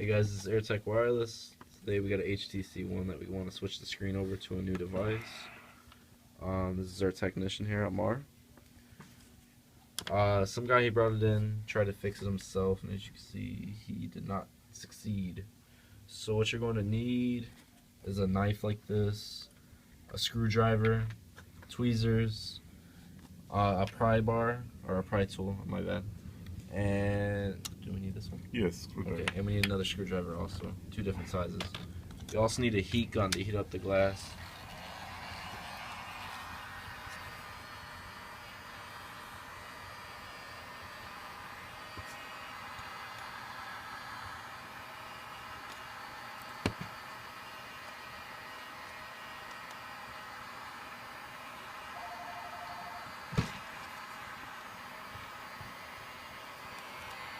Hey guys, this is Tec Wireless. Today we got an HTC One that we want to switch the screen over to a new device. This is our technician here at Mar. Some guy, he brought it in, tried to fix it himself, and as you can see, he did not succeed. So what you're going to need is a knife like this, a screwdriver, tweezers, a pry bar, or a pry tool, my bad. And do we need this one? Yes, screwdriver. Okay, and we need another screwdriver also, 2 different sizes. You also need a heat gun to heat up the glass.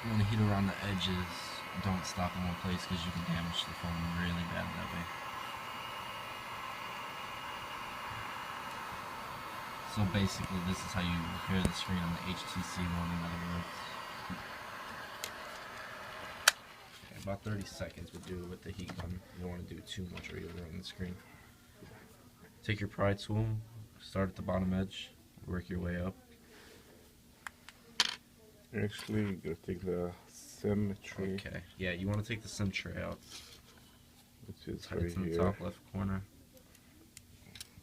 You want to heat around the edges. Don't stop in one place because you can damage the phone really bad that way. So basically this is how you repair the screen on the HTC One, in other words. Okay, about 30 seconds would do with the heat gun. You don't want to do too much or you'll ruin the screen. Take your pry tool, start at the bottom edge, work your way up. Actually, you gotta take the SIM tray. Okay, yeah, you want to take the SIM tray out. Which is It's in the here. top left corner.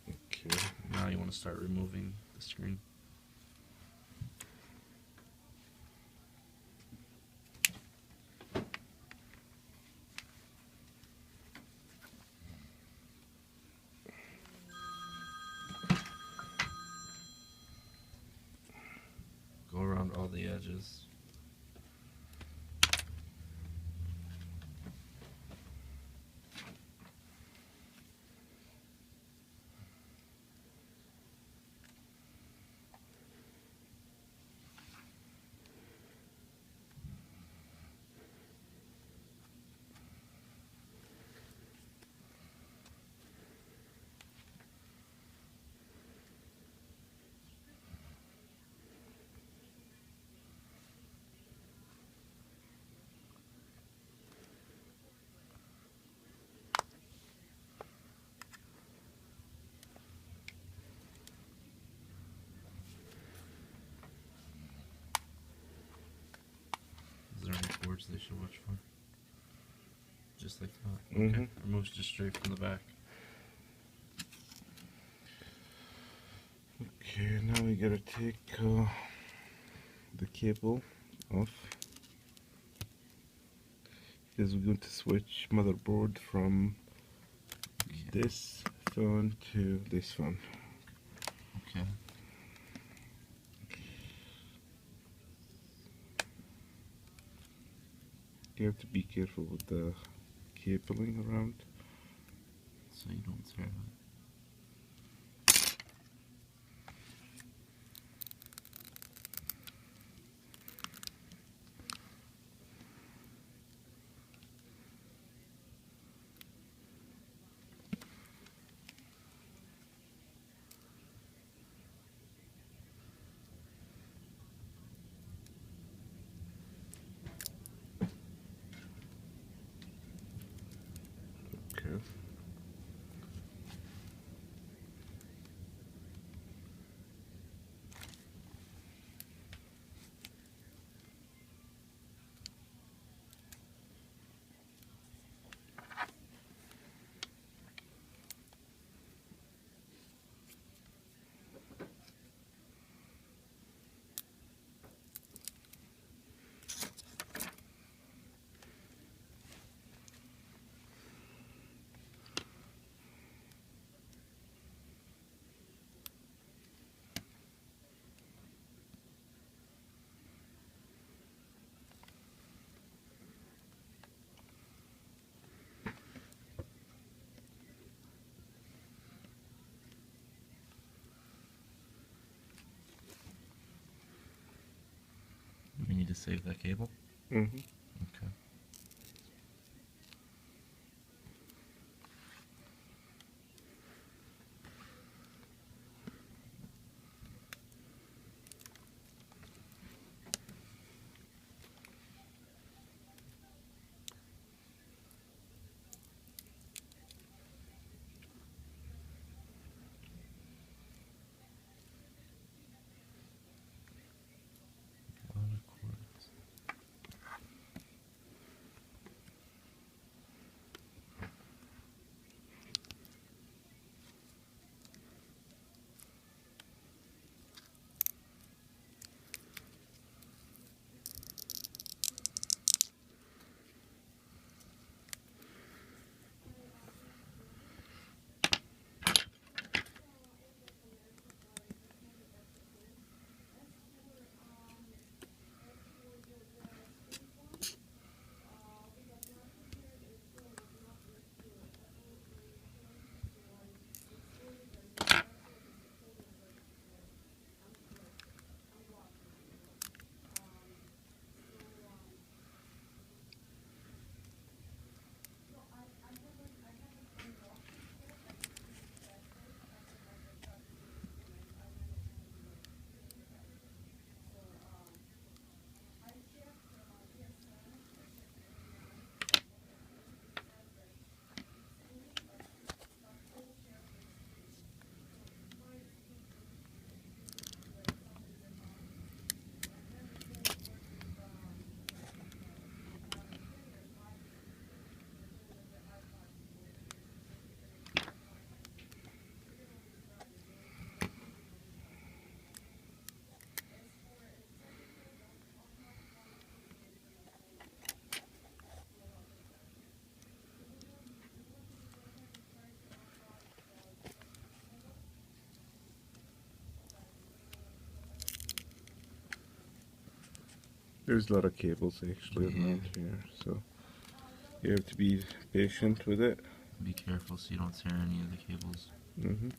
Okay. Now you want to start removing the screen. Go around all the edges. Is there any cords they should watch for? Just like that. Okay. Removes just straight from the back. Okay, now we gotta take the cable off because we're going to switch motherboard from this phone to this phone. Okay. You have to be careful with the cabling around. So you don't tear it. Okay. We need to save that cable. Mm-hmm. Okay. There's a lot of cables actually around here, so you have to be patient with it. Be careful so you don't tear any of the cables. And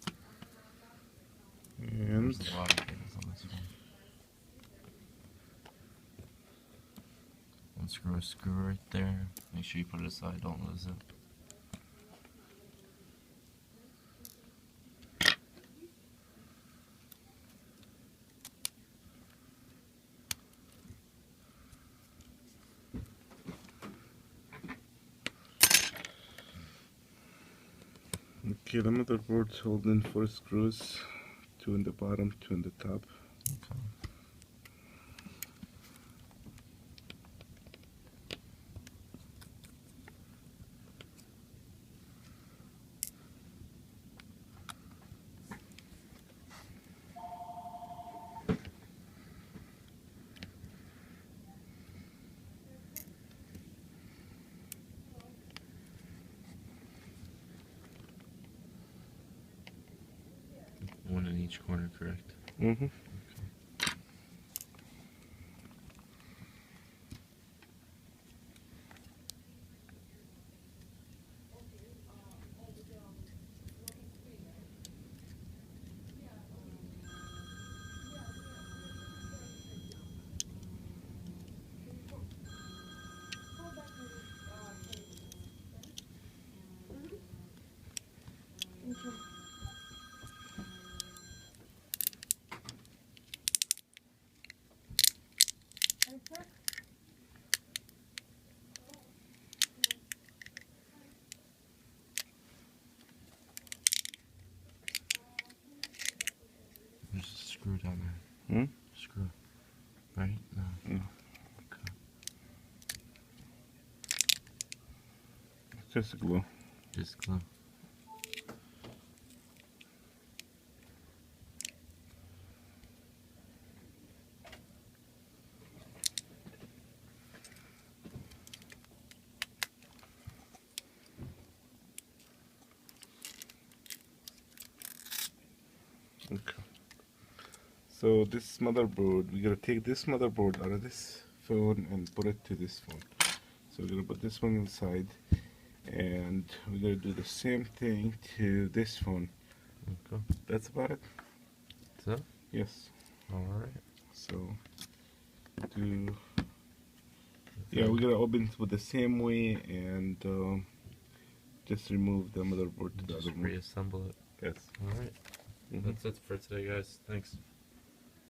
There's a lot of cables on this one. Unscrew a screw right there. Make sure you put it aside, don't lose it. okay, the motherboard's holding 4 screws, 2 in the bottom, 2 in the top. Okay. One in each corner, correct? There's a screw down there. Screw. Right? No. Yeah. Okay. It's just glue. Just glue. Okay. So this motherboard, we're gonna take this motherboard out of this phone and put it to this phone. So we're gonna put this one inside, and we're gonna do the same thing to this phone. Okay. That's about it. So? Yes. Alright. So yeah, we're gonna open it with the same way and just remove the motherboard to the other Just one. reassemble it. Yes. Alright. That's it for today, guys. Thanks.